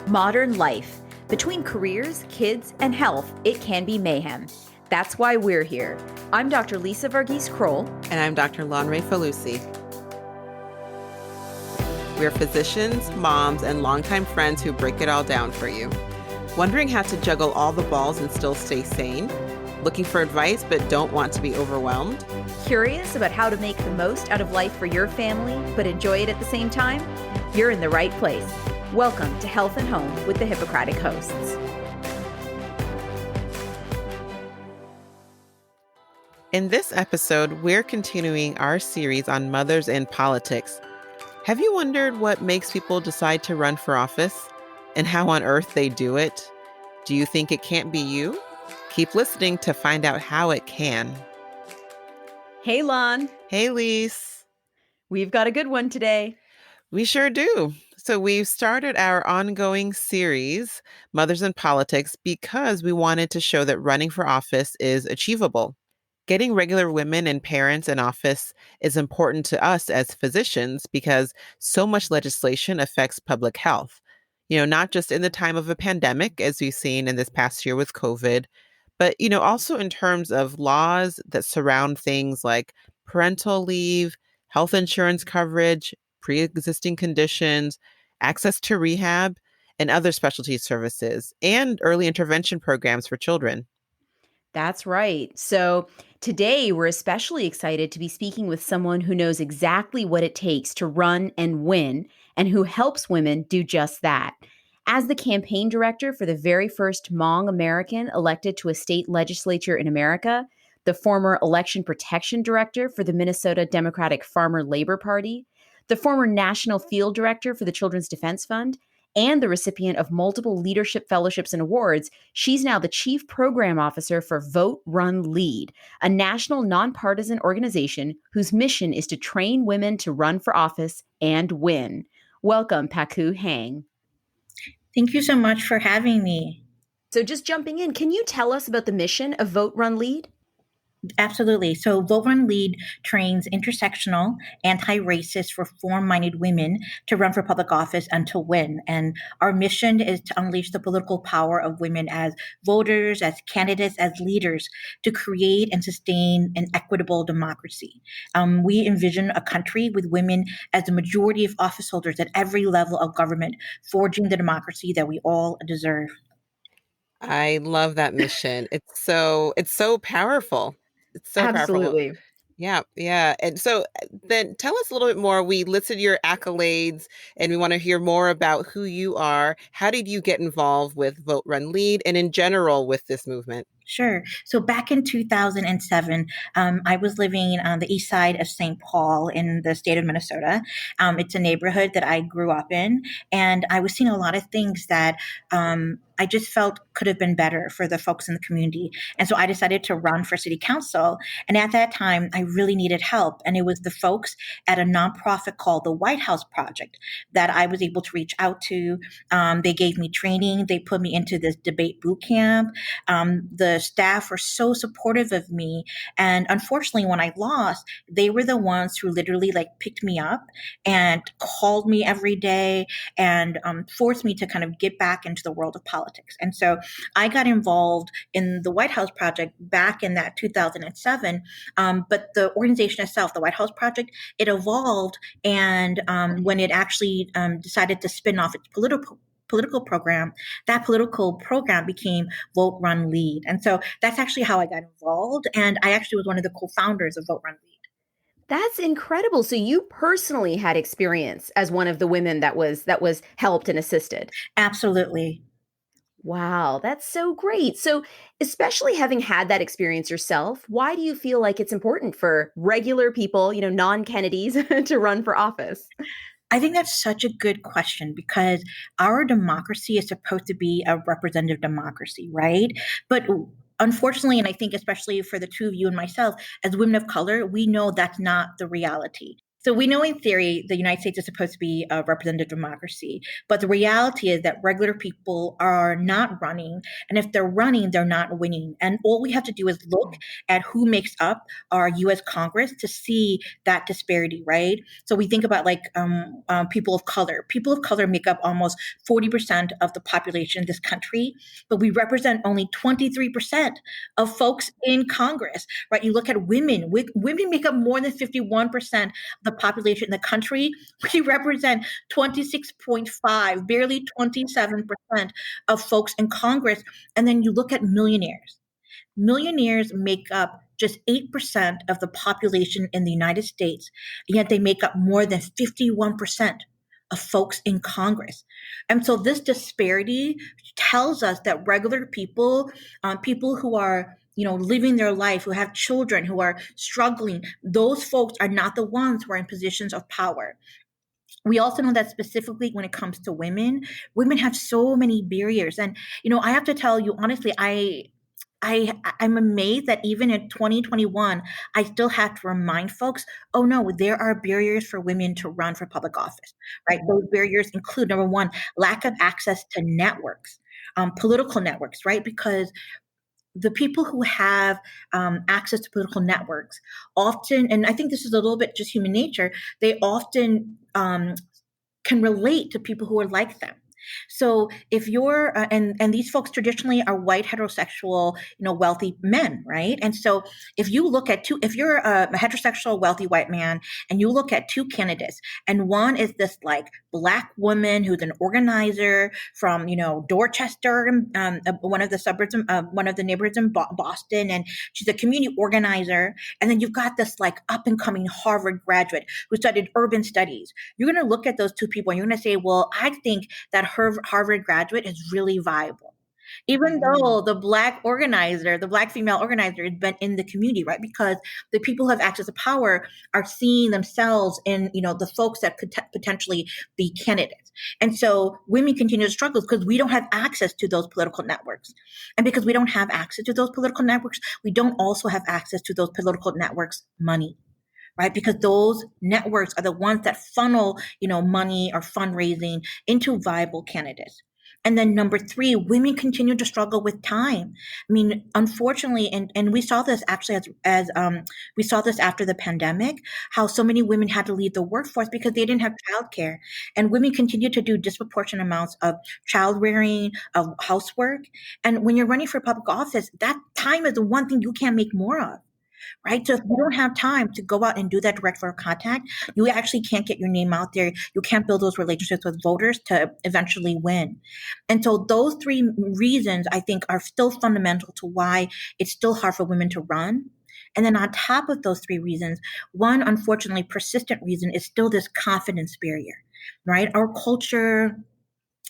Modern life. Between careers, kids, and health, it can be mayhem. That's why we're here. I'm Dr. Lisa Varghese-Kroll. And I'm Dr. Lonray Falusi. We're physicians, moms, and longtime friends who break it all down for you. Wondering how to juggle all the balls and still stay sane? Looking for advice but don't want to be overwhelmed? Curious about how to make the most out of life for your family but enjoy it at the same time? You're in the right place. Welcome to Health and Home with the Hippocratic hosts. In this episode, we're continuing our series on mothers in politics. Have you wondered what makes people decide to run for office and how on earth they do it? Do you think it can't be you? Keep listening to find out how it can. Hey, Lon. Hey, Lise. We've got a good one today. We sure do. So we've started our ongoing series, Mothers in Politics, because we wanted to show that running for office is achievable. Getting regular women and parents in office is important to us as physicians because so much legislation affects public health. Not just in the time of a pandemic, as we've seen in this past year with COVID, but, also in terms of laws that surround things like parental leave, health insurance coverage, pre-existing conditions, access to rehab, and other specialty services, and early intervention programs for children. That's right. So today we're especially excited to be speaking with someone who knows exactly what it takes to run and win, and who helps women do just that. As the campaign director for the very first Hmong American elected to a state legislature in America, the former election protection director for the Minnesota Democratic Farmer Labor Party, the former national field director for the Children's Defense Fund, and the recipient of multiple leadership fellowships and awards, she's now the chief program officer for Vote, Run, Lead, a national nonpartisan organization whose mission is to train women to run for office and win. Welcome, Pakou Hang. Thank you so much for having me. So just jumping in, can you tell us about the mission of Vote, Run, Lead? Absolutely. So Vote Run Lead trains intersectional, anti-racist, reform-minded women to run for public office and to win. And our mission is to unleash the political power of women as voters, as candidates, as leaders to create and sustain an equitable democracy. We envision a country with women as the majority of office holders at every level of government, forging the democracy that we all deserve. I love that mission. It's so powerful. It's so Absolutely. powerful. Yeah. And so then tell us a little bit more. We listed your accolades and we want to hear more about who you are. How did you get involved with Vote, Run, Lead and in general with this movement? Sure. So back in 2007, I was living on the east side of St. Paul in the state of Minnesota. It's a neighborhood that I grew up in, and I was seeing a lot of things that I just felt could have been better for the folks in the community. And so I decided to run for city council. And at that time, I really needed help. And it was the folks at a nonprofit called the White House Project that I was able to reach out to. They gave me training. They put me into this debate boot camp. The staff were so supportive of me. And unfortunately, when I lost, they were the ones who literally picked me up and called me every day and forced me to kind of get back into the world of politics. And so I got involved in the White House Project back in that 2007. But the organization itself, the White House Project, it evolved. And when it actually decided to spin off its political program, that political program became Vote, Run, Lead. And so that's actually how I got involved. And I actually was one of the co-founders of Vote, Run, Lead. That's incredible. So you personally had experience as one of the women that was helped and assisted. Absolutely. Wow, that's so great. So especially having had that experience yourself, why do you feel like it's important for regular people, non-Kennedys, to run for office? I think that's such a good question because our democracy is supposed to be a representative democracy, right? But unfortunately, and I think especially for the two of you and myself, as women of color, we know that's not the reality. So we know in theory the United States is supposed to be a representative democracy, but the reality is that regular people are not running. And if they're running, they're not winning. And all we have to do is look at who makes up our US Congress to see that disparity, right? So we think about like people of color. People of color make up almost 40% of the population in this country, but we represent only 23% of folks in Congress, right? You look at women, women make up more than 51% of the population in the country. We represent 26.5, barely 27% of folks in Congress. And then you look at millionaires. Millionaires make up just 8% of the population in the United States, yet they make up more than 51% of folks in Congress. And so this disparity tells us that regular people, people who are living their life, who have children, who are struggling, those folks are not the ones who are in positions of power. We also know that specifically when it comes to women, women have so many barriers. And, I have to tell you, honestly, I'm amazed that even in 2021, I still have to remind folks, oh no, there are barriers for women to run for public office, right? Those barriers include, number one, lack of access to networks, political networks, right? Because the people who have access to political networks often, and I think this is a little bit just human nature, they often can relate to people who are like them. So if you're, and these folks traditionally are white, heterosexual, wealthy men, right? And so if you're a heterosexual, wealthy white man, and you look at two candidates, and one is this like Black woman who's an organizer from, Dorchester, one of the suburbs, one of the neighborhoods in Boston, and she's a community organizer. And then you've got this like up and coming Harvard graduate who studied urban studies. You're going to look at those two people and you're going to say, well, I think that Harvard graduate is really viable. Even though the Black female organizer has been in the community, right? Because the people who have access to power are seeing themselves in, the folks that could potentially be candidates. And so women continue to struggle because we don't have access to those political networks. And because we don't have access to those political networks, we don't also have access to those political networks' money. Right? Because those networks are the ones that funnel, money or fundraising into viable candidates. And then number three, women continue to struggle with time. I mean, unfortunately, and we saw this actually as we saw this after the pandemic, how so many women had to leave the workforce because they didn't have childcare. And women continue to do disproportionate amounts of child rearing, of housework. And when you're running for public office, that time is the one thing you can't make more of. Right? So if you don't have time to go out and do that direct contact, you actually can't get your name out there. You can't build those relationships with voters to eventually win. And so those three reasons, I think, are still fundamental to why it's still hard for women to run. And then on top of those three reasons, one unfortunately persistent reason is still this confidence barrier, right? Our culture,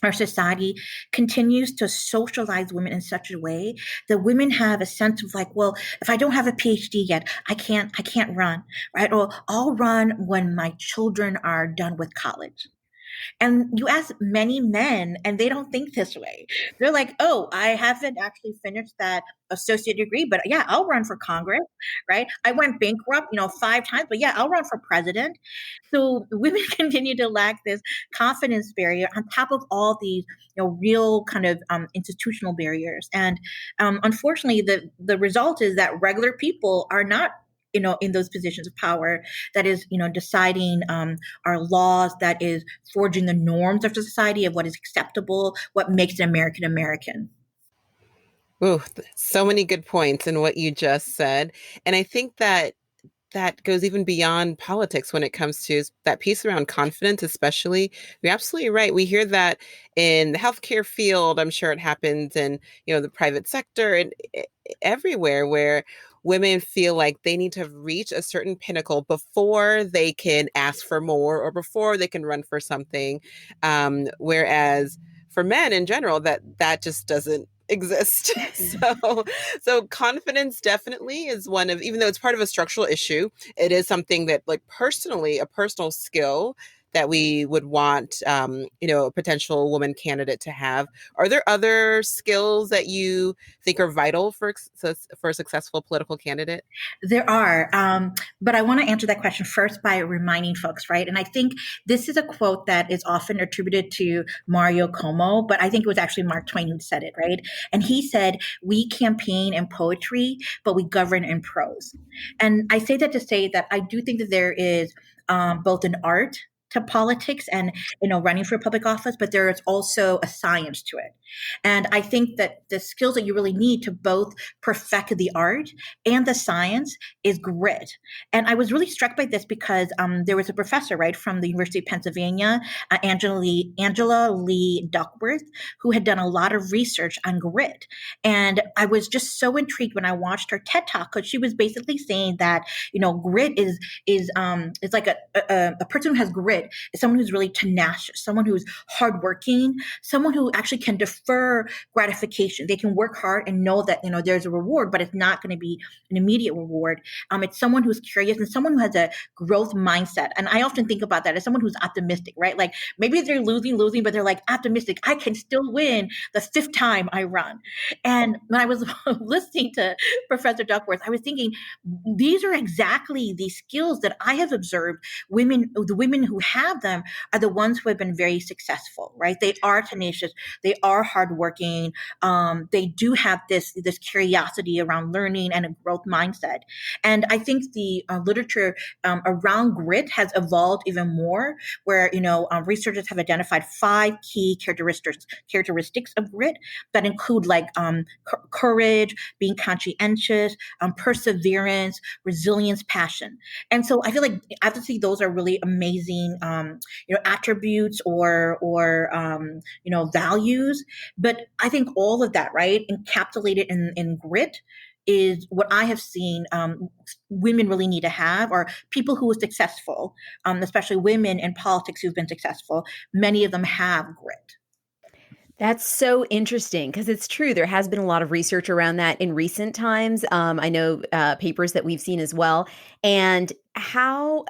our society continues to socialize women in such a way that women have a sense of like, well, if I don't have a PhD yet, I can't run, right? Or I'll run when my children are done with college. And you ask many men, and they don't think this way. They're like, oh, I haven't actually finished that associate degree, but yeah, I'll run for Congress, right? I went bankrupt, 5 times, but yeah, I'll run for president. So women continue to lack this confidence barrier on top of all these, real kind of institutional barriers. And unfortunately, the result is that regular people are not in those positions of power that is, deciding our laws, that is forging the norms of the society of what is acceptable, what makes an American American. Ooh, so many good points in what you just said. And I think that goes even beyond politics when it comes to that piece around confidence, especially. You're absolutely right. We hear that in the healthcare field. I'm sure it happens in, the private sector and everywhere where women feel like they need to reach a certain pinnacle before they can ask for more or before they can run for something. Whereas for men in general, that just doesn't exist. So confidence definitely is one of, even though it's part of a structural issue, it is something that like personally, a personal skill that we would want, a potential woman candidate to have. Are there other skills that you think are vital for a successful political candidate? There are, but I want to answer that question first by reminding folks, right? And I think this is a quote that is often attributed to Mario Cuomo, but I think it was actually Mark Twain who said it, right? And he said, "We campaign in poetry, but we govern in prose." And I say that to say that I do think that there is both an art to politics and running for public office, but there is also a science to it. And I think that the skills that you really need to both perfect the art and the science is grit. And I was really struck by this because there was a professor, right, from the University of Pennsylvania, Angela Lee Duckworth, who had done a lot of research on grit. And I was just so intrigued when I watched her TED Talk, because she was basically saying that, grit is like a person who has grit is someone who's really tenacious, someone who's hardworking, someone who actually can defer gratification. They can work hard and know that there's a reward, but it's not going to be an immediate reward. It's someone who's curious and someone who has a growth mindset. And I often think about that as someone who's optimistic, right? Like maybe they're losing, but they're like optimistic. I can still win the fifth time I run. And when I was listening to Professor Duckworth, I was thinking these are exactly the skills that I have observed the women who have them are the ones who have been very successful, right? They are tenacious. They are hardworking. They do have this curiosity around learning and a growth mindset. And I think the literature around grit has evolved even more, where researchers have identified 5 key characteristics of grit that include like courage, being conscientious, perseverance, resilience, passion. And so I feel like obviously those are really amazing attributes or values. But I think all of that, right, encapsulated in grit is what I have seen women really need to have, or people who are successful, especially women in politics who've been successful. Many of them have grit. That's so interesting because it's true. There has been a lot of research around that in recent times. I know papers that we've seen as well, and how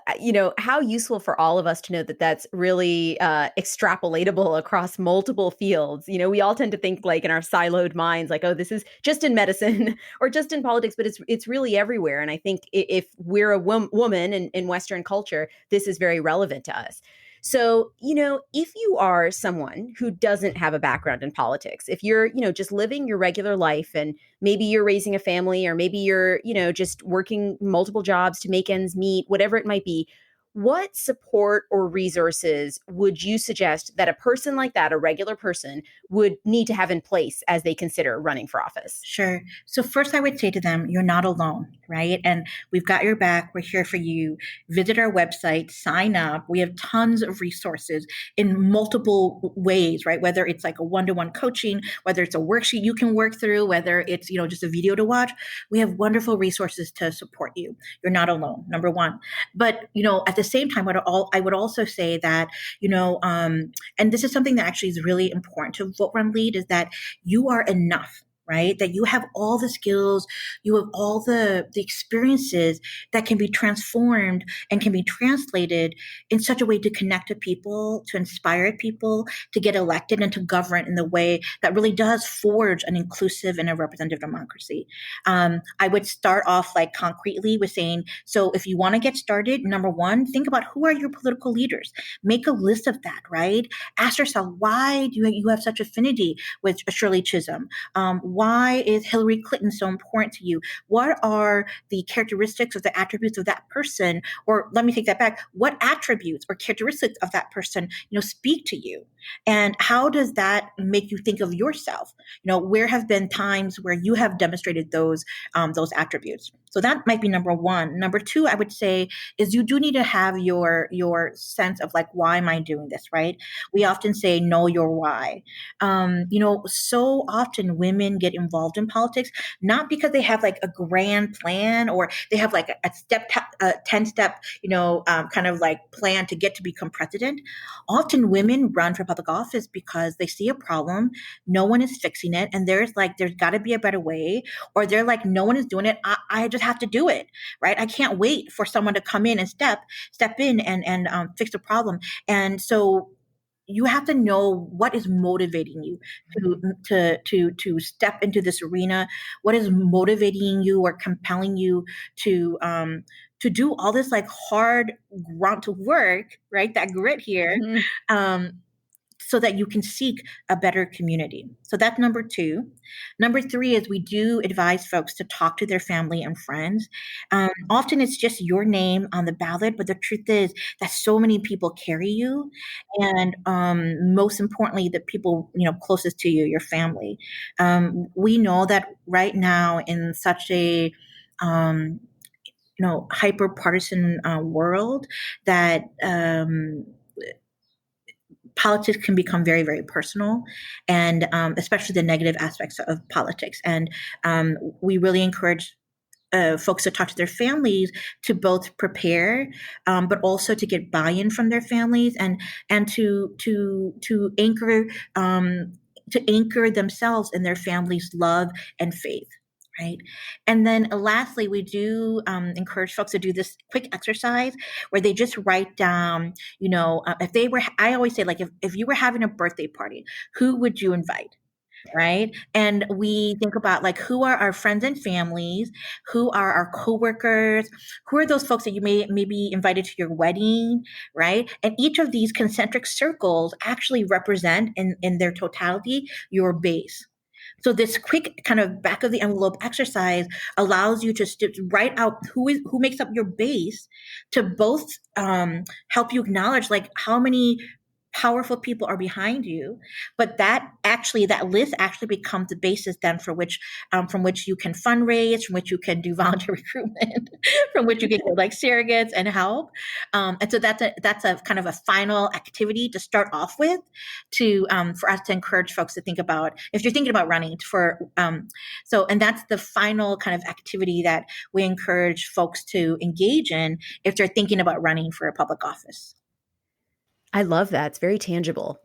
useful for all of us to know that that's really extrapolatable across multiple fields. We all tend to think like in our siloed minds, like, oh, this is just in medicine or just in politics, but it's really everywhere. And I think if we're a woman in Western culture, this is very relevant to us. So, if you are someone who doesn't have a background in politics, if you're, just living your regular life and maybe you're raising a family or maybe you're, just working multiple jobs to make ends meet, whatever it might be, what support or resources would you suggest that a person like that, a regular person, would need to have in place as they consider running for office? Sure. So first I would say to them, you're not alone, right? And we've got your back. We're here for you. Visit our website, sign up. We have tons of resources in multiple ways, right? Whether it's like a one-to-one coaching, whether it's a worksheet you can work through, whether it's, just a video to watch, we have wonderful resources to support you. You're not alone, number one. But, at the same time, I would also say that, and this is something that actually is really important to Vote Run Lead, is that you are enough, right? That you have all the skills, you have all the experiences that can be transformed and can be translated in such a way to connect to people, to inspire people, to get elected and to govern in the way that really does forge an inclusive and a representative democracy. I would start off like concretely with saying, so if you want to get started, number one, think about who are your political leaders. Make a list of that, right? Ask yourself, why do you have such affinity with Shirley Chisholm? Why is Hillary Clinton so important to you? What are the characteristics or the attributes of that person? Or let me take that back. What attributes or characteristics of that person, speak to you? And how does that make you think of yourself? Where have been times where you have demonstrated those attributes? So that might be number one. Number two, I would say, is you do need to have your sense of like, why am I doing this, right? We often say, know your why. So often women get involved in politics, not because they have like a grand plan or they have like a 10-step, kind of like plan to get to become president. Often women run for public public office because they see a problem, no one is fixing it, and there's got to be a better way, or they're like, no one is doing it. I just have to do it, right? I can't wait for someone to come in and step in and fix the problem. And so you have to know what is motivating you to step into this arena, what is motivating you or compelling you to do all this like hard grunt work, right? That grit here, Mhm. so that you can seek a better community. So that's number two. Number three is we do advise folks to talk to their family and friends. Often it's just your name on the ballot, but the truth is that so many people carry you, and most importantly, the people closest to you, your family. We know that right now in such a hyper partisan world that politics can become very, very personal, and especially the negative aspects of politics. And we really encourage folks to talk to their families to both prepare, but also to get buy-in from their families, and to anchor themselves in their families' love and faith. Right. And then lastly, we do encourage folks to do this quick exercise where they just write down, if they were, I always say, like, if you were having a birthday party, who would you invite? Right. And we think about like, who are our friends and families? Who are our coworkers? Who are those folks that you may be invited to your wedding? Right. And each of these concentric circles actually represent in their totality your base. So this quick kind of back of the envelope exercise allows you to write out who makes up your base, to both help you acknowledge like how many powerful people are behind you, but that list actually becomes the basis then for which from which you can fundraise, from which you can do volunteer recruitment, from which you can get like surrogates and help. And so that's a kind of a final activity to start off with, to for us to encourage folks to think about if you're thinking about running for. And that's the final kind of activity that we encourage folks to engage in if they're thinking about running for a public office. I love that. It's very tangible.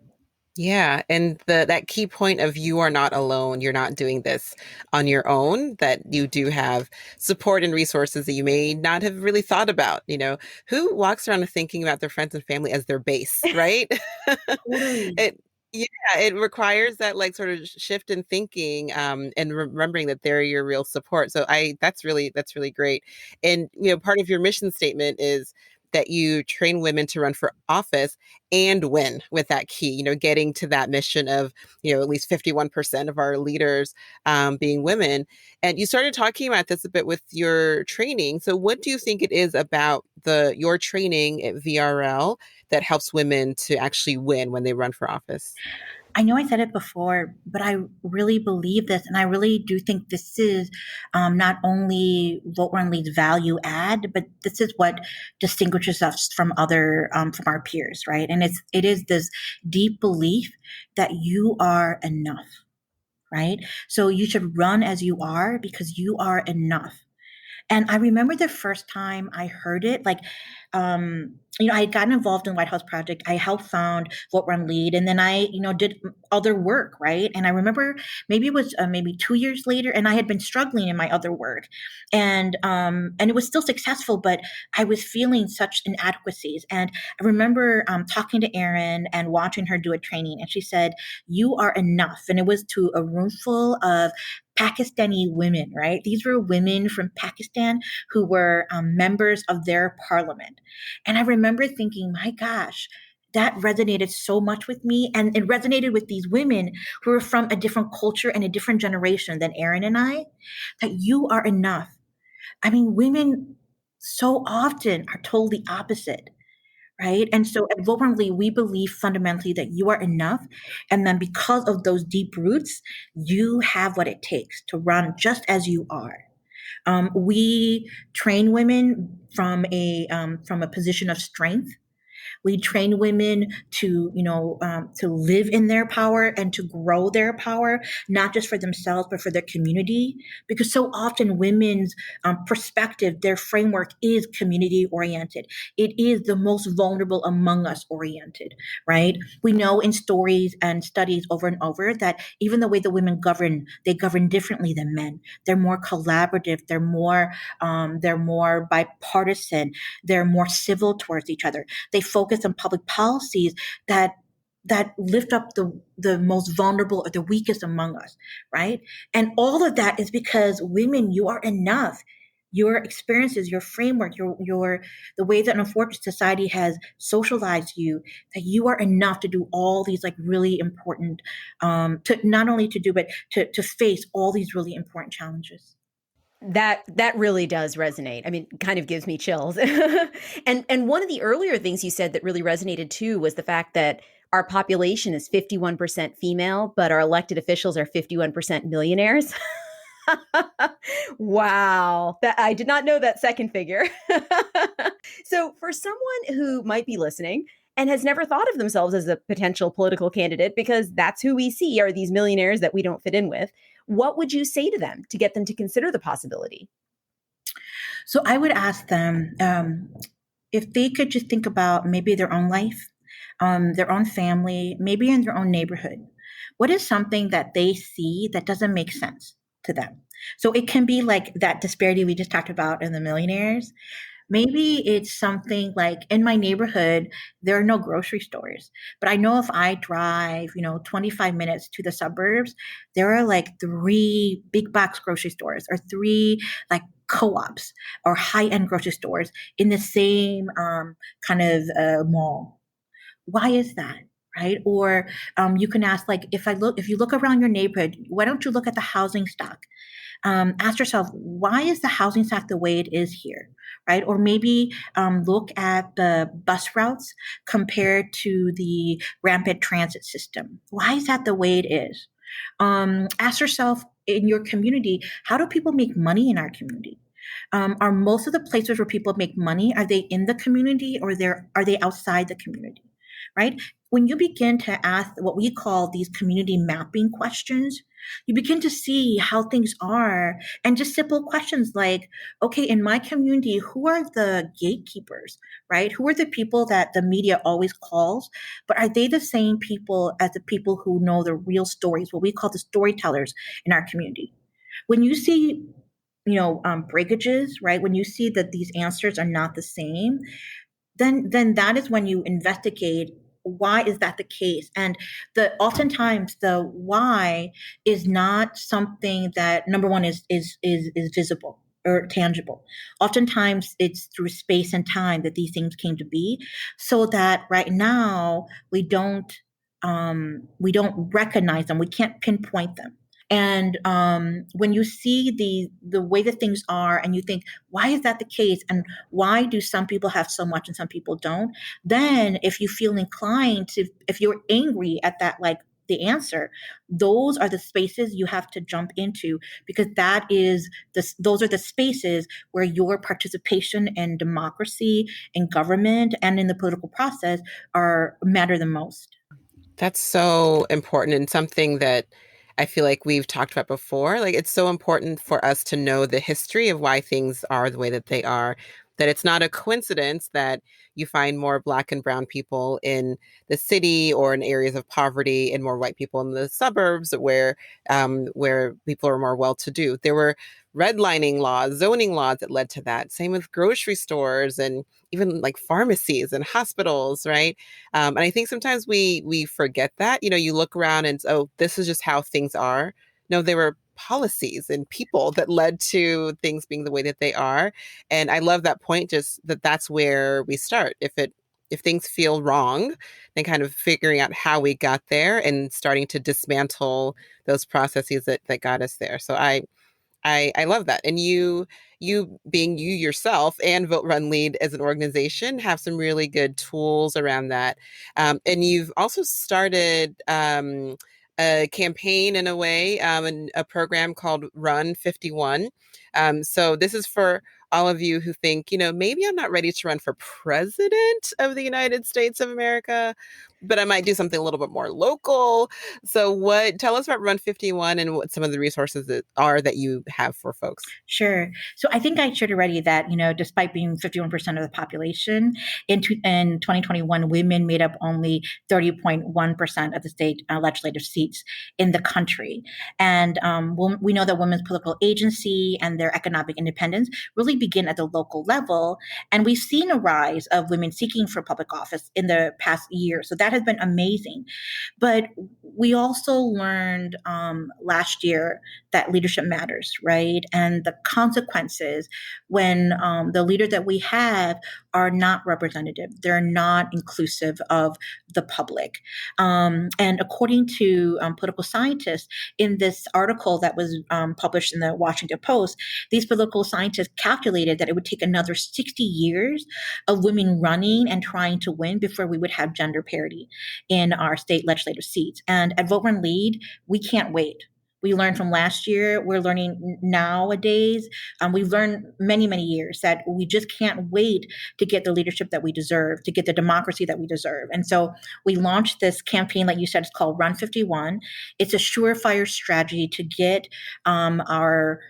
Yeah, and that key point of you are not alone, you're not doing this on your own, that you do have support and resources that you may not have really thought about. Who walks around thinking about their friends and family as their base, right? Totally. It requires that like sort of shift in thinking, and remembering that they're your real support. So that's really great. And part of your mission statement is that you train women to run for office and win, with that key, getting to that mission of, at least 51% of our leaders being women. And you started talking about this a bit with your training. So what do you think it is about your training at VRL that helps women to actually win when they run for office? I know I said it before, but I really believe this, and I really do think this is not only Vote Run Lead's value add, but this is what distinguishes us from from our peers, right? And it is this deep belief that you are enough, right? So you should run as you are because you are enough. And I remember the first time I heard it, like, I had gotten involved in White House Project. I helped found Vote Run Lead, and then I, did other work, right? And I remember maybe it was maybe 2 years later, and I had been struggling in my other work, and it was still successful, but I was feeling such inadequacies. And I remember talking to Erin and watching her do a training, and she said, "You are enough," and it was to a room full of Pakistani women, right? These were women from Pakistan who were members of their parliament. And I remember thinking, my gosh, that resonated so much with me. And it resonated with these women who were from a different culture and a different generation than Erin and I, that you are enough. I mean, women so often are told the opposite. Right. And so at Vote Run Lead, we believe fundamentally that you are enough. And then because of those deep roots, you have what it takes to run just as you are. We train women from a position of strength. We train women to, to live in their power and to grow their power, not just for themselves, but for their community. Because so often women's perspective, their framework is community oriented. It is the most vulnerable among us oriented, right? We know in stories and studies over and over that even the way the women govern, they govern differently than men. They're more collaborative. They're more bipartisan. They're more civil towards each other. They focus on public policies that lift up the most vulnerable or the weakest among us, right? And all of that is because women, you are enough. Your experiences, your framework, your the way that unfortunate society has socialized you, that you are enough to do all these like really important, to not only to do but to face all these really important challenges. That really does resonate. I mean, kind of gives me chills. And one of the earlier things you said that really resonated too was the fact that our population is 51% female, but our elected officials are 51% millionaires. Wow. I did not know that second figure. So, for someone who might be listening and has never thought of themselves as a potential political candidate, because that's who we see are these millionaires that we don't fit in with, what would you say to them to get them to consider the possibility? So I would ask them if they could just think about maybe their own life, their own family, maybe in their own neighborhood. What is something that they see that doesn't make sense to them? So it can be like that disparity we just talked about in the millionaires. Maybe it's something like in my neighborhood, there are no grocery stores. But I know if I drive, 25 minutes to the suburbs, there are like three big box grocery stores or three like co-ops or high-end grocery stores in the same kind of mall. Why is that? Right? Or you can ask, like, if you look around your neighborhood, why don't you look at the housing stock? Ask yourself, why is the housing stock the way it is here, right? Or maybe look at the bus routes compared to the rampant transit system. Why is that the way it is? Ask yourself in your community, how do people make money in our community? Are most of the places where people make money, are they in the community or are they outside the community? Right? When you begin to ask what we call these community mapping questions, you begin to see how things are. And just simple questions like, okay, in my community, who are the gatekeepers, right? Who are the people that the media always calls? But are they the same people as the people who know the real stories, what we call the storytellers in our community? When you see, breakages, right? When you see that these answers are not the same, then that is when you investigate why is that the case. And the oftentimes the why is not something that number one is visible or tangible. Oftentimes it's through space and time that these things came to be, so that right now we don't recognize them, we can't pinpoint them. And when you see the way that things are, and you think, why is that the case, and why do some people have so much and some people don't? Then, if you feel inclined to, if you're angry at that, like the answer, those are the spaces you have to jump into, because those are the spaces where your participation in democracy, in government, and in the political process matter the most. That's so important and something that I feel like we've talked about before. Like, it's so important for us to know the history of why things are the way that they are, that it's not a coincidence that you find more Black and brown people in the city or in areas of poverty and more white people in the suburbs where people are more well-to-do. There were redlining laws, zoning laws that led to that. Same with grocery stores and even like pharmacies and hospitals, right? And I think sometimes we forget that. You look around and, oh, this is just how things are. No, there were policies and people that led to things being the way that they are. And I love that point, just that's where we start. If things feel wrong, then kind of figuring out how we got there and starting to dismantle those processes that got us there. So I love that. And you being you yourself and Vote Run Lead as an organization have some really good tools around that. And you've also started a campaign in a way, and a program called Run 51. So this is for all of you who think, maybe I'm not ready to run for president of the United States of America, but I might do something a little bit more local. So tell us about Run 51 and what some of the resources that you have for folks. Sure. So I think I shared already that, despite being 51% of the population, in 2021, women made up only 30.1% of the state legislative seats in the country. And we know that women's political agency and their economic independence really begin at the local level. And we've seen a rise of women seeking for public office in the past year. So that has been amazing. But we also learned last year that leadership matters, right? And the consequences when the leaders that we have are not representative, they're not inclusive of the public. And according to political scientists, in this article that was published in the Washington Post, these political scientists calculated that it would take another 60 years of women running and trying to win before we would have gender parity in our state legislative seats. And at Vote Run Lead, we can't wait. We learned from last year. We're learning nowadays. We've learned many, many years that we just can't wait to get the leadership that we deserve, to get the democracy that we deserve. And so we launched this campaign, like you said, it's called Run 51. It's a surefire strategy to get our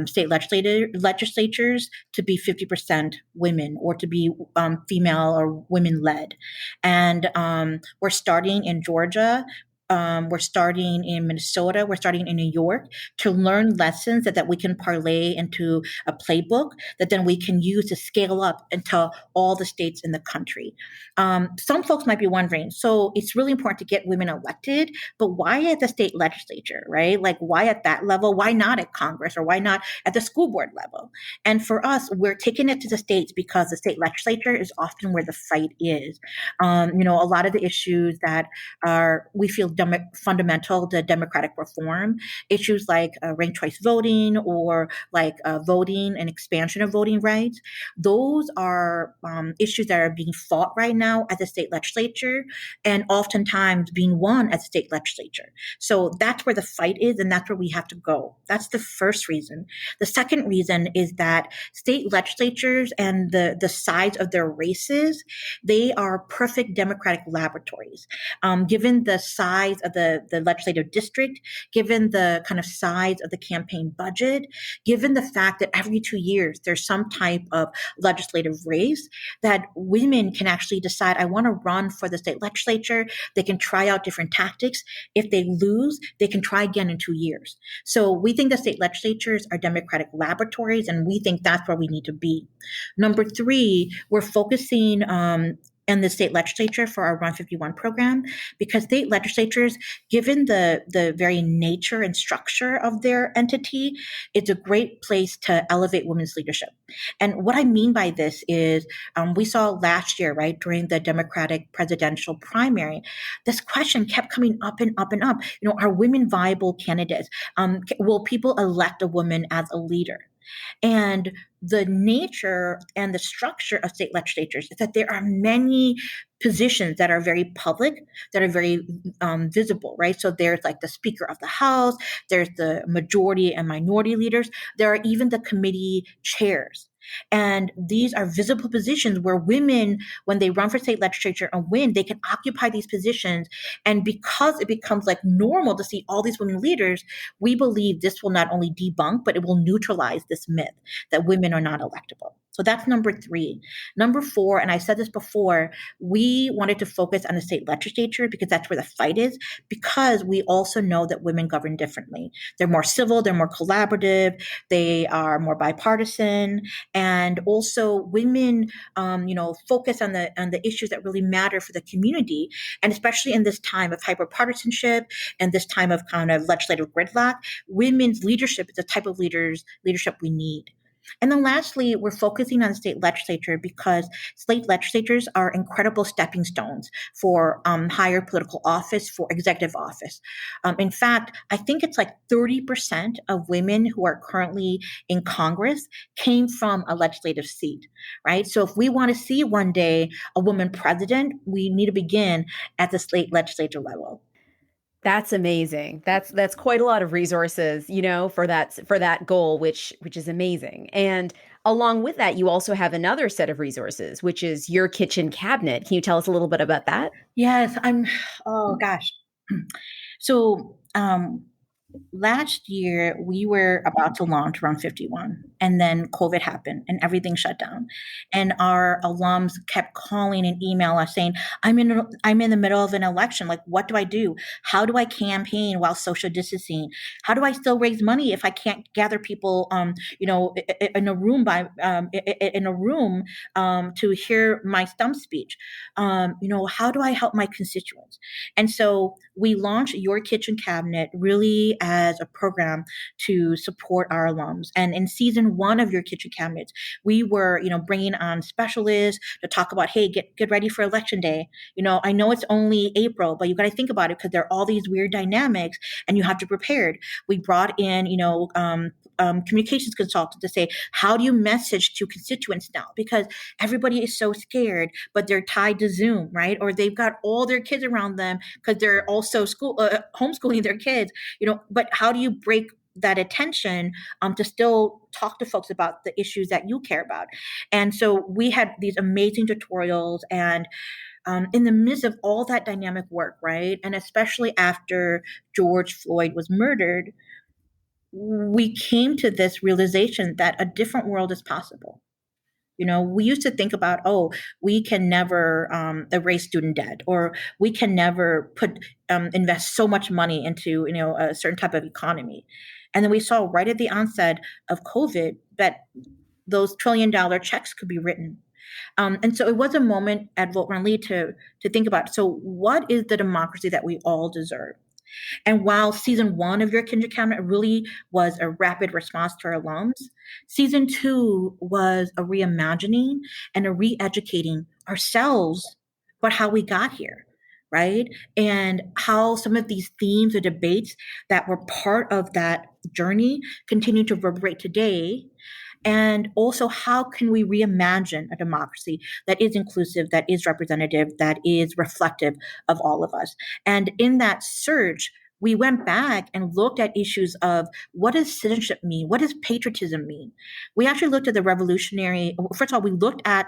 state legislatures to be 50% women or to be female or women-led. And we're starting in Georgia. We're starting in Minnesota. We're starting in New York to learn lessons that we can parlay into a playbook that then we can use to scale up into all the states in the country. Some folks might be wondering, so it's really important to get women elected, but why at the state legislature, right? Like why at that level? Why not at Congress or why not at the school board level? And for us, we're taking it to the states because the state legislature is often where the fight is. A lot of the issues that we feel fundamental to democratic reform, issues like ranked choice voting or like voting and expansion of voting rights. Those are issues that are being fought right now at the state legislature and oftentimes being won at the state legislature. So that's where the fight is and that's where we have to go. That's the first reason. The second reason is that state legislatures and the size of their races, they are perfect democratic laboratories. Given the size of the legislative district, given the kind of size of the campaign budget, given the fact that every 2 years there's some type of legislative race, that women can actually decide, I want to run for the state legislature. They can try out different tactics. If they lose, they can try again in 2 years. So we think the state legislatures are democratic laboratories, and we think that's where we need to be. Number three, we're focusing in the state legislature for our Run 51 program, because state legislatures, given the very nature and structure of their entity, it's a great place to elevate women's leadership. And what I mean by this is we saw last year, right, during the Democratic presidential primary, this question kept coming up and up and up. Are women viable candidates? Will people elect a woman as a leader? And the nature and the structure of state legislatures is that there are many positions that are very public, that are very visible, right? So there's like the Speaker of the House, there's the majority and minority leaders, there are even the committee chairs. And these are visible positions where women, when they run for state legislature and win, they can occupy these positions. And because it becomes like normal to see all these women leaders, we believe this will not only debunk, but it will neutralize this myth that women are not electable. So that's number three. Number four, and I said this before, we wanted to focus on the state legislature because that's where the fight is, because we also know that women govern differently. They're more civil, they're more collaborative, they are more bipartisan, and also women, focus on the issues that really matter for the community, and especially in this time of hyperpartisanship and this time of kind of legislative gridlock, women's leadership is the type of leadership we need. And then lastly, we're focusing on the state legislature because state legislatures are incredible stepping stones for higher political office, for executive office. In fact, I think it's like 30% of women who are currently in Congress came from a legislative seat, right? So if we want to see one day a woman president, we need to begin at the state legislature level. That's amazing. That's quite a lot of resources, for that goal, which is amazing. And along with that, you also have another set of resources, which is your kitchen cabinet. Can you tell us a little bit about that? Yes, oh gosh. So, last year we were about to launch Run 51, and then COVID happened and everything shut down. And our alums kept calling and email us saying, I'm in the middle of an election. Like, what do I do? How do I campaign while social distancing? How do I still raise money if I can't gather people, in a room to hear my stump speech? How do I help my constituents? And so we launched Your Kitchen Cabinet really as a program to support our alums. And in season one of Your Kitchen Cabinets, we were, bringing on specialists to talk about, hey, get ready for election day. I know it's only April, but you got to think about it because there are all these weird dynamics and you have to prepare. We brought in, communications consultant to say, how do you message to constituents now? Because everybody is so scared, but they're tied to Zoom, right? Or they've got all their kids around them because they're also homeschooling their kids, but how do you break that attention to still talk to folks about the issues that you care about? And so we had these amazing tutorials, and in the midst of all that dynamic work, right? And especially after George Floyd was murdered, we came to this realization that a different world is possible. We used to think about, oh, we can never erase student debt, or we can never invest so much money into, a certain type of economy. And then we saw right at the onset of COVID that those $1 trillion checks could be written. And so it was a moment at Vote Run Lead to think about, so what is the democracy that we all deserve? And while season one of Your Kitchen Cabinet really was a rapid response to our alums, season two was a reimagining and a re-educating ourselves about how we got here, right? And how some of these themes or debates that were part of that journey continue to reverberate today. And also, how can we reimagine a democracy that is inclusive, that is representative, that is reflective of all of us? And in that search, we went back and looked at issues of, what does citizenship mean? What does patriotism mean? We actually looked at first of all, we looked at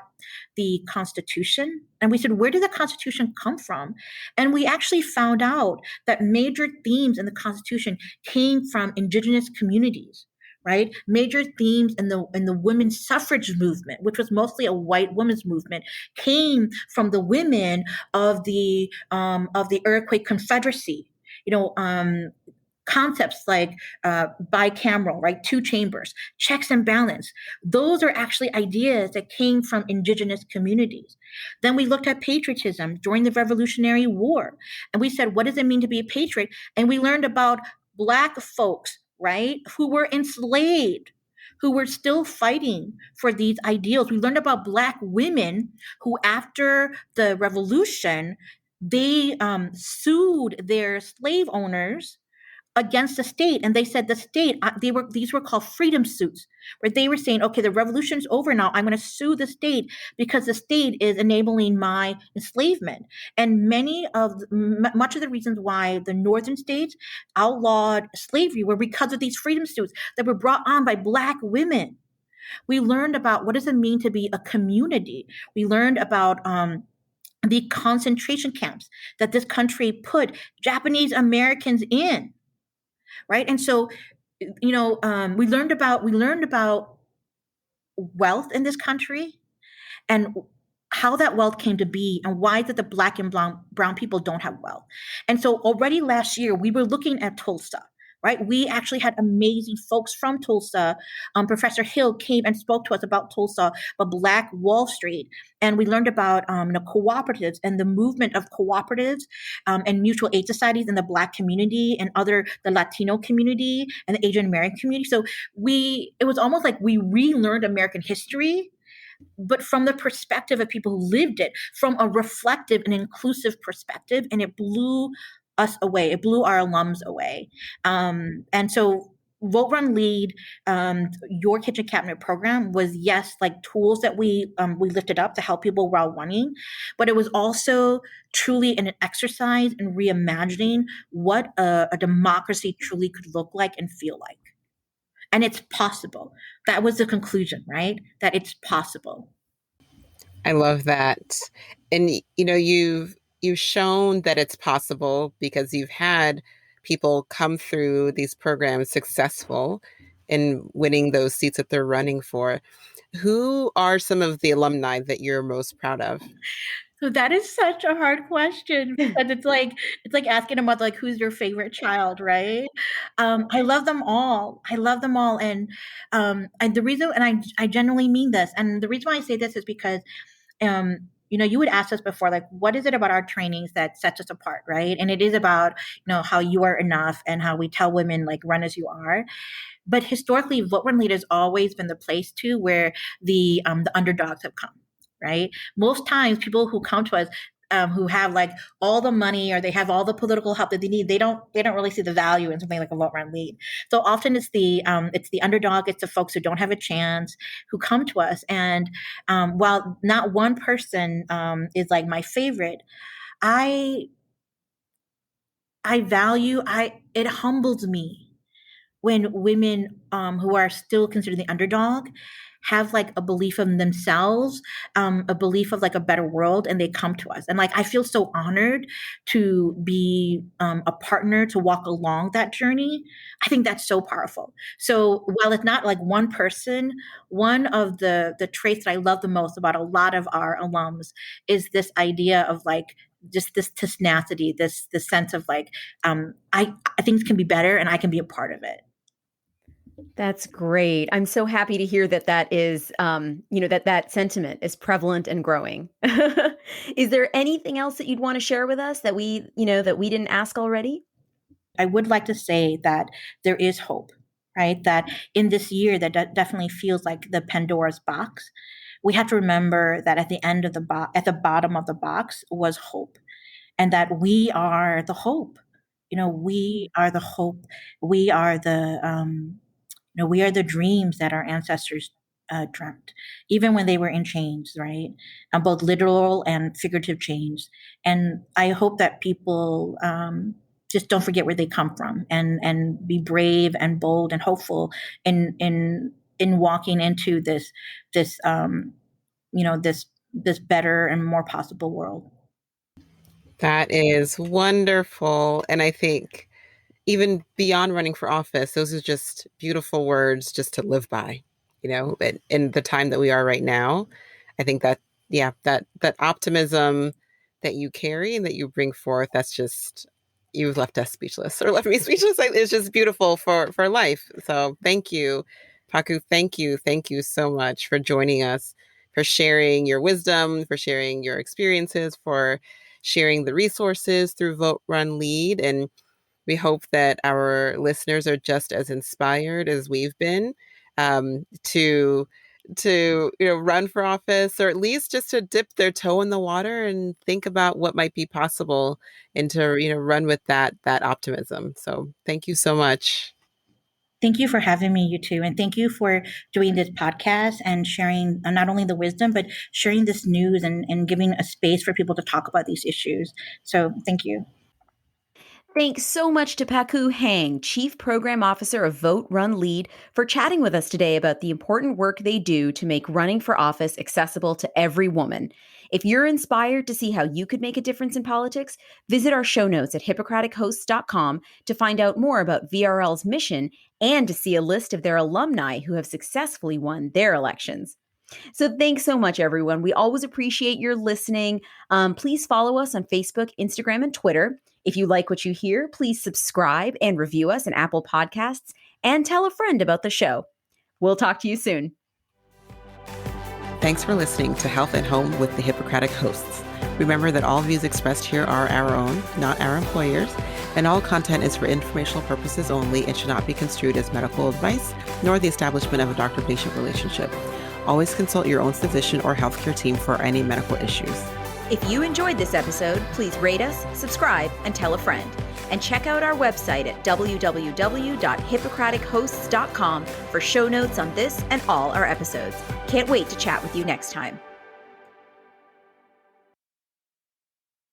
the Constitution and we said, where did the Constitution come from? And we actually found out that major themes in the Constitution came from indigenous communities, right? Major themes in the women's suffrage movement, which was mostly a white women's movement, came from the women of the Iroquois Confederacy. Concepts like bicameral, right? Two chambers, checks and balance. Those are actually ideas that came from indigenous communities. Then we looked at patriotism during the Revolutionary War, and we said, what does it mean to be a patriot? And we learned about Black folks, right, who were enslaved, who were still fighting for these ideals. We learned about Black women who, after the revolution, they sued their slave owners against the state, and they said the state, these were called freedom suits, where they were saying, okay, the revolution's over now, I'm going to sue the state because the state is enabling my enslavement. And much of the reasons why the northern states outlawed slavery were because of these freedom suits that were brought on by Black women. We learned about, what does it mean to be a community? We learned about the concentration camps that this country put Japanese Americans in, right? And so, we learned about wealth in this country and how that wealth came to be, and why that the Black and brown people don't have wealth. And so already last year, we were looking at Tulsa, right? We actually had amazing folks from Tulsa. Professor Hill came and spoke to us about Tulsa, about Black Wall Street. And we learned about cooperatives and the movement of cooperatives and mutual aid societies in the Black community and the Latino community and the Asian American community. So it was almost like we relearned American history, but from the perspective of people who lived it, from a reflective and inclusive perspective, and it blew us away. It blew our alums away. And so Vote Run Lead, Your Kitchen Cabinet program was, yes, like tools that we lifted up to help people while running, but it was also truly an exercise in reimagining what a democracy truly could look like and feel like. And it's possible. That was the conclusion, right? That it's possible. I love that. And you've shown that it's possible because you've had people come through these programs successful in winning those seats that they're running for. Who are some of the alumni that you're most proud of? So that is such a hard question because it's like asking about like who's your favorite child, right? I love them all. I love them all, and the reason, and I genuinely mean this, and the reason why I say this is because you would ask us before, like, what is it about our trainings that sets us apart, right? And it is about, how you are enough and how we tell women, like, run as you are. But historically, Vote Run Lead has always been the place too where the underdogs have come, right? Most times, people who come to us who have like all the money or they have all the political help that they need, they don't really see the value in something like a Vote Run Lead. So often it's the underdog, it's the folks who don't have a chance who come to us. And while not one person is like my favorite, I value it humbles me when women who are still considered the underdog have like a belief in themselves, a belief of like a better world, and they come to us. And like, I feel so honored to be a partner to walk along that journey. I think that's so powerful. So while it's not like one person, one of the traits that I love the most about a lot of our alums is this idea of like, just this tenacity, this sense of like, I things can be better and I can be a part of it. That's great. I'm so happy to hear that is, that sentiment is prevalent and growing. Is there anything else that you'd want to share with us that we didn't ask already? I would like to say that there is hope, right? That in this year that definitely feels like the Pandora's box. We have to remember that at the end of the box, at the bottom of the box was hope, and that we are the hope. We are the hope. We are we are the dreams that our ancestors dreamt, even when they were in chains, right? Both literal and figurative chains. And I hope that people just don't forget where they come from, and be brave and bold and hopeful in walking into this better and more possible world. That is wonderful. And I think even beyond running for office, those are just beautiful words just to live by, but in the time that we are right now. I think that, that optimism that you carry and that you bring forth, that's just, you've left us speechless, or left me speechless. It's just beautiful for life. So thank you, Pakou. Thank you so much for joining us, for sharing your wisdom, for sharing your experiences, for sharing the resources through Vote Run Lead. And we hope that our listeners are just as inspired as we've been to run for office, or at least just to dip their toe in the water and think about what might be possible, and to run with that optimism. So thank you so much. Thank you for having me, you two, and thank you for doing this podcast and sharing not only the wisdom but sharing this news and giving a space for people to talk about these issues. So thank you. Thanks so much to Pakou Hang, Chief Program Officer of Vote Run Lead, for chatting with us today about the important work they do to make running for office accessible to every woman. If you're inspired to see how you could make a difference in politics, visit our show notes at hippocratichosts.com to find out more about VRL's mission and to see a list of their alumni who have successfully won their elections. So thanks so much, everyone. We always appreciate your listening. Please follow us on Facebook, Instagram, and Twitter. If you like what you hear, please subscribe and review us on Apple Podcasts, and tell a friend about the show. We'll talk to you soon. Thanks for listening to Health at Home with the Hippocratic Hosts. Remember that all views expressed here are our own, not our employers, and all content is for informational purposes only and should not be construed as medical advice, nor the establishment of a doctor-patient relationship. Always consult your own physician or healthcare team for any medical issues. If you enjoyed this episode, please rate us, subscribe, and tell a friend. And check out our website at www.hippocratichosts.com for show notes on this and all our episodes. Can't wait to chat with you next time.